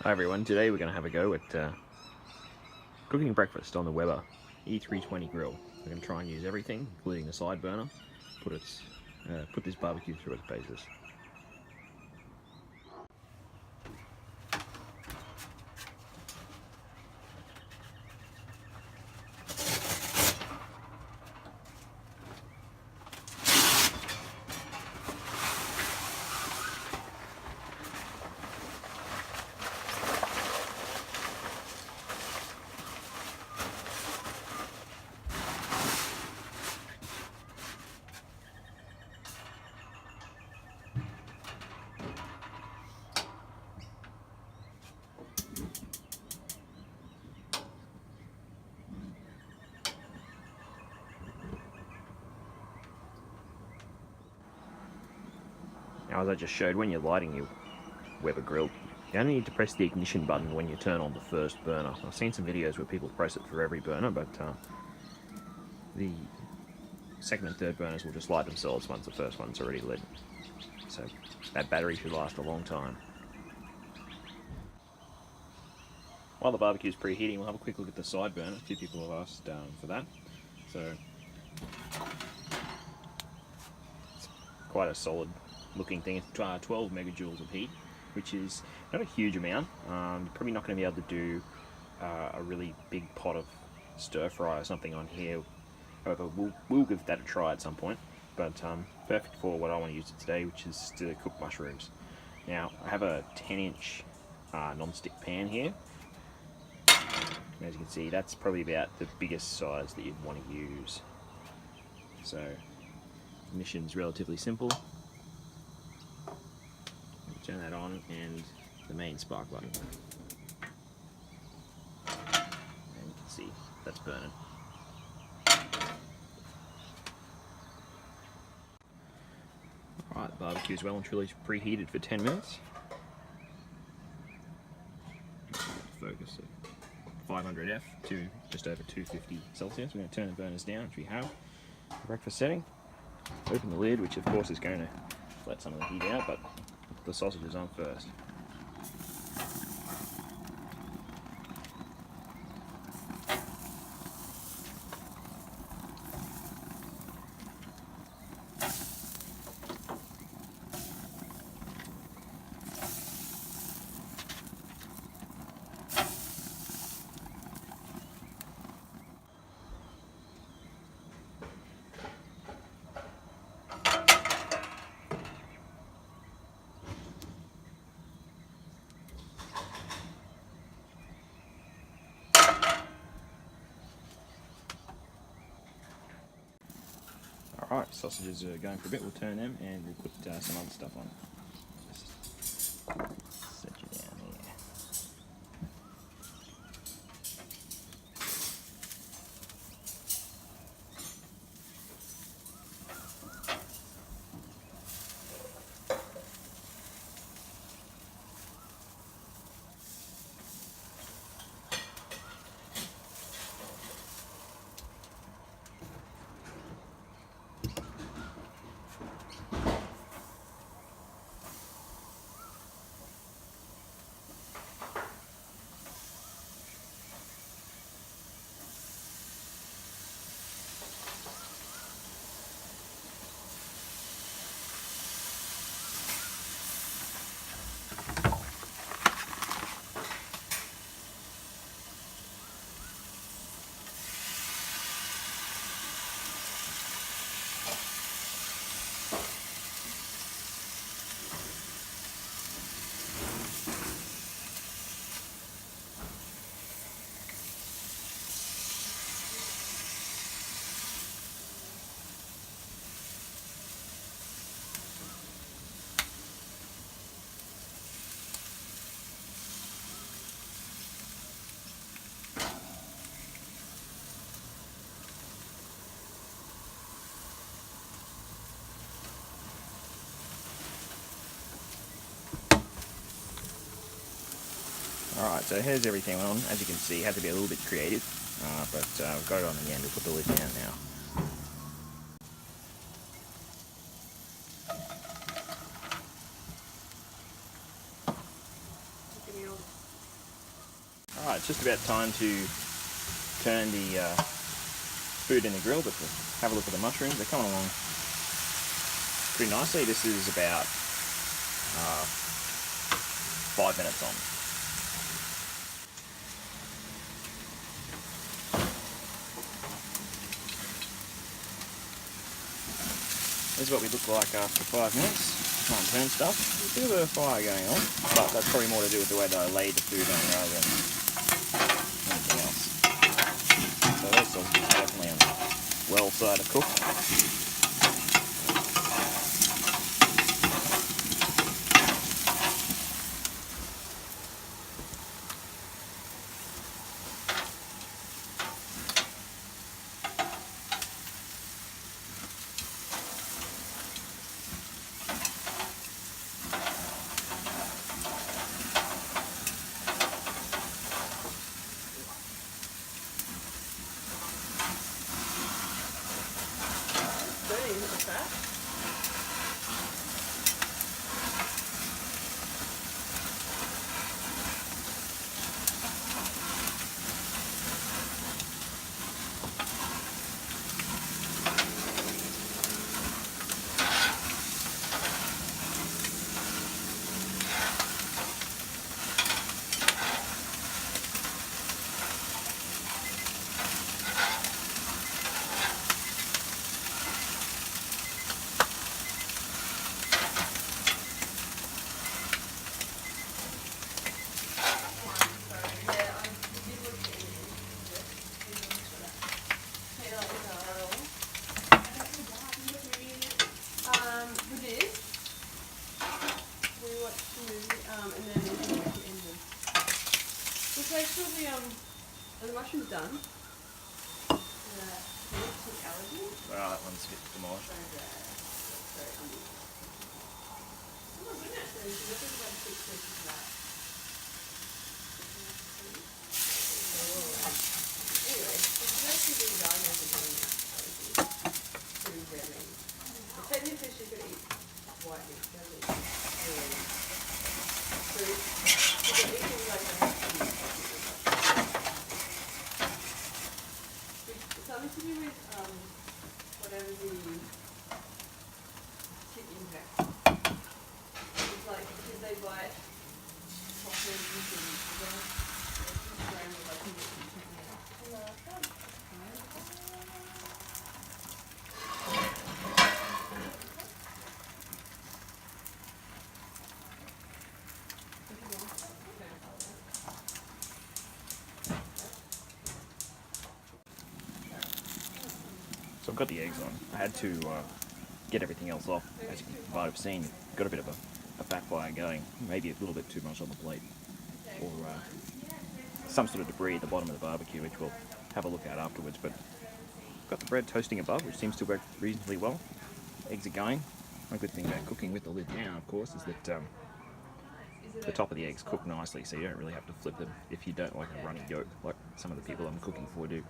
Hi everyone, today we're going to have a go at cooking breakfast on the Weber E320 grill. We're going to try and use everything, including the side burner, put this barbecue through its paces. Now, as I just showed, when you're lighting your Weber grill, you only need to press the ignition button when you turn on the first burner. I've seen some videos where people press it for every burner, but the second and third burners will just light themselves once the first one's already lit. So that battery should last a long time. While the barbecue's preheating, we'll have a quick look at the side burner. A few people have asked for that. So it's quite a solid looking thing. It's 12 megajoules of heat, which is not a huge amount. You're probably not going to be able to do a really big pot of stir fry or something on here. However, we'll give that a try at some point. But perfect for what I want to use it today, which is to cook mushrooms. Now, I have a 10-inch non-stick pan here. As you can see, that's probably about the biggest size that you'd want to use. So, ignition's relatively simple. Turn that on, and the main spark button. And you can see that's burning. Alright, the barbecue's well and truly preheated for 10 minutes. Focus at 500 F to just over 250 Celsius. We're going to turn the burners down, which we have. Breakfast setting. Open the lid, which of course is going to let some of the heat out, but put the sausages on first. Alright, sausages are going for a bit, we'll turn them and we'll put some other stuff on. Just set you down here. Alright, so here's everything on. As you can see, had to be a little bit creative, but we've got it on the end. We'll put the lid down now. it's just about time to turn the food in the grill, but to have a look at the mushrooms. They're coming along pretty nicely. This is about 5 minutes on. This is what we look like after 5 minutes. Try and turn stuff. There's a bit of a fire going on, but that's probably more to do with the way that I laid the food on rather than anything else. So those sausages are definitely on the well side of cooked. Are the mushrooms done? Wow, that one's a bit demolished. Oh my goodness, there's about 6 pieces of that. Anyway, it's actually been going over doing that. Pretty red meat. But technically she could eat white meat, she doesn't eat really. So she could eat things like that. Something to do with whatever the tip impact. It's like because they bite chocolate and So I've got the eggs on. I had to get everything else off. As you might have seen, got a bit of a backfire going. Maybe a little bit too much on the plate. Or some sort of debris at the bottom of the barbecue, which we'll have a look at afterwards. But got the bread toasting above, which seems to work reasonably well. Eggs are going. One good thing about cooking with the lid down, of course, is that the top of the eggs cook nicely, so you don't really have to flip them if you don't like a runny yolk, like some of the people I'm cooking for do.